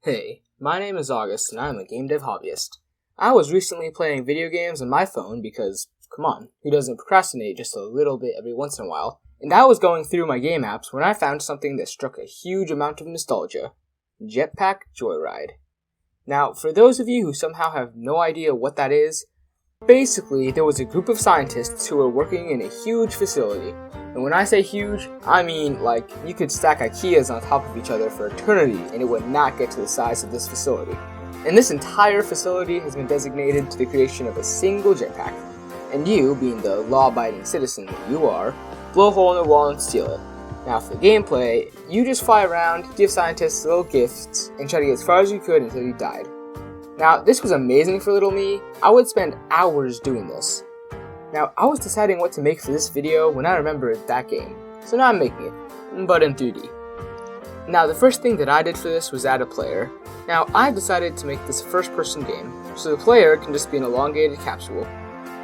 Hey, my name is August and I'm a game dev hobbyist. I was recently playing video games on my phone because, come on, who doesn't procrastinate just a little bit every once in a while? And I was going through my game apps when I found something that struck a huge amount of nostalgia. JetPack JoyRide. Now, for those of you who somehow have no idea what that is, basically there was a group of scientists who were working in a huge facility. And when I say huge, I mean like you could stack IKEAs on top of each other for eternity and it would not get to the size of this facility. And this entire facility has been designated to the creation of a single jetpack. And you, being the law-abiding citizen that you are, blow a hole in the wall and steal it. Now for the gameplay, you just fly around, give scientists little gifts, and try to get as far as you could until you died. Now this was amazing for little me. I would spend hours doing this. Now, I was deciding what to make for this video when I remembered that game, so now I'm making it, but in 3D. Now, the first thing that I did for this was add a player. Now, I decided to make this a first-person game, so the player can just be an elongated capsule.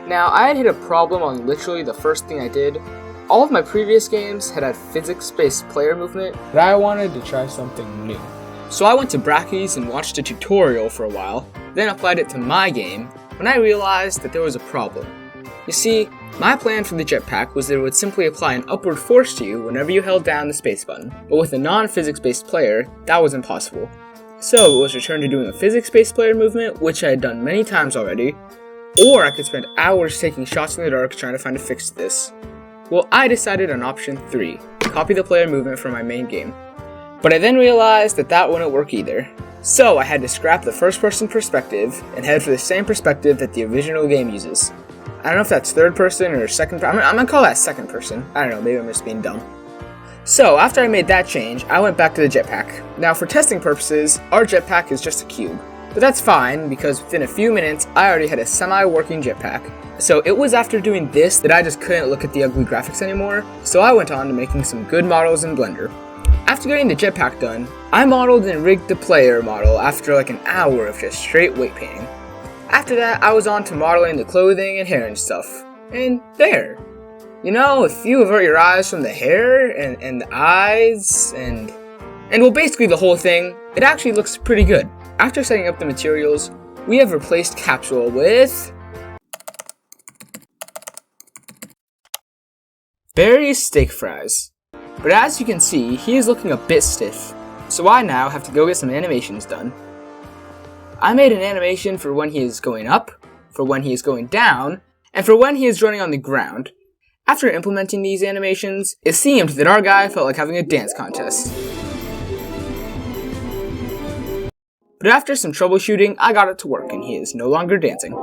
Now, I had hit a problem on literally the first thing I did. All of my previous games had physics-based player movement, but I wanted to try something new. So I went to Brackeys and watched a tutorial for a while, then applied it to my game, when I realized that there was a problem. You see, my plan for the jetpack was that it would simply apply an upward force to you whenever you held down the space button, but with a non-physics-based player, that was impossible. So it was returned to doing a physics-based player movement, which I had done many times already, or I could spend hours taking shots in the dark trying to find a fix to this. Well, I decided on option 3, copy the player movement from my main game. But I then realized that that wouldn't work either. So I had to scrap the first-person perspective and head for the same perspective that the original game uses. I don't know if that's third person or second person. I'm gonna call that second person. I don't know, maybe I'm just being dumb. So, after I made that change, I went back to the jetpack. Now, for testing purposes, our jetpack is just a cube. But that's fine, because within a few minutes, I already had a semi-working jetpack. So, it was after doing this that I just couldn't look at the ugly graphics anymore, so I went on to making some good models in Blender. After getting the jetpack done, I modeled and rigged the player model after like an hour of just straight weight painting. After that, I was on to modeling the clothing and hair and stuff. And there. You know, if you avert your eyes from the hair and the eyes and well, basically the whole thing, it actually looks pretty good. After setting up the materials, we have replaced Capsule with Barry's steak fries. But as you can see, he is looking a bit stiff. So I now have to go get some animations done. I made an animation for when he is going up, for when he is going down, and for when he is running on the ground. After implementing these animations, it seemed that our guy felt like having a dance contest. But after some troubleshooting, I got it to work and he is no longer dancing.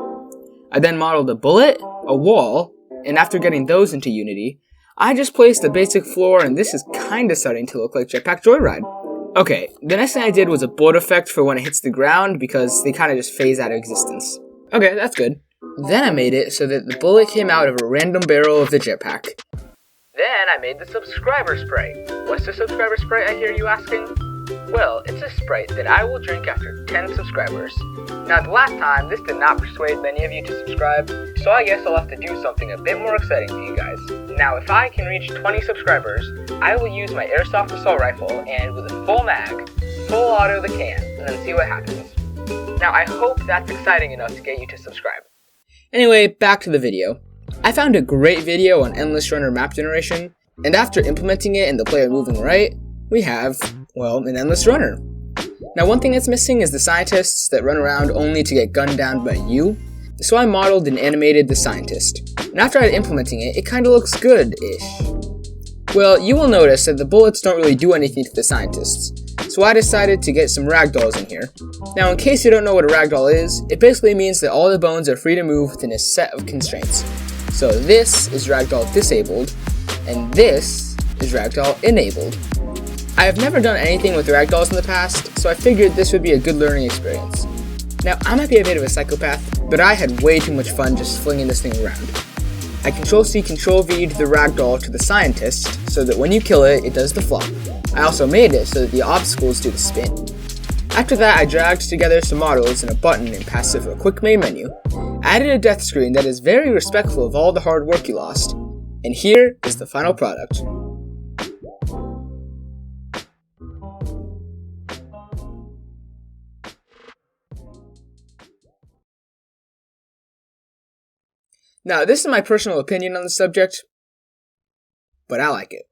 I then modeled a bullet, a wall, and after getting those into Unity, I just placed a basic floor and this is kinda starting to look like JetPack JoyRide. Okay, the next thing I did was a bullet effect for when it hits the ground because they kind of just phase out of existence. Okay, that's good. Then I made it so that the bullet came out of a random barrel of the jetpack. Then I made the subscriber spray. What's the subscriber spray, I hear you asking? Well, it's a Sprite that I will drink after 10 subscribers. Now, the last time, this did not persuade many of you to subscribe, so I guess I'll have to do something a bit more exciting for you guys. Now, if I can reach 20 subscribers, I will use my airsoft assault rifle and with a full mag, full auto the can, and then see what happens. Now, I hope that's exciting enough to get you to subscribe. Anyway, back to the video. I found a great video on Endless Runner map generation, and after implementing it and the player moving right, we have, well, an Endless Runner. Now, one thing that's missing is the scientists that run around only to get gunned down by you. So I modeled and animated the scientist. And after I had implementing it, it kinda looks good-ish. Well, you will notice that the bullets don't really do anything to the scientists. So I decided to get some ragdolls in here. Now, in case you don't know what a ragdoll is, it basically means that all the bones are free to move within a set of constraints. So this is ragdoll disabled, and this is ragdoll enabled. I have never done anything with ragdolls in the past, so I figured this would be a good learning experience. Now, I might be a bit of a psychopath, but I had way too much fun just flinging this thing around. I Control-C, Control-V'd the ragdoll to the scientist, so that when you kill it, it does the flop. I also made it so that the obstacles do the spin. After that, I dragged together some models and a button in passive a quick main menu. I added a death screen that is very respectful of all the hard work you lost. And here is the final product. Now, this is my personal opinion on the subject, but I like it.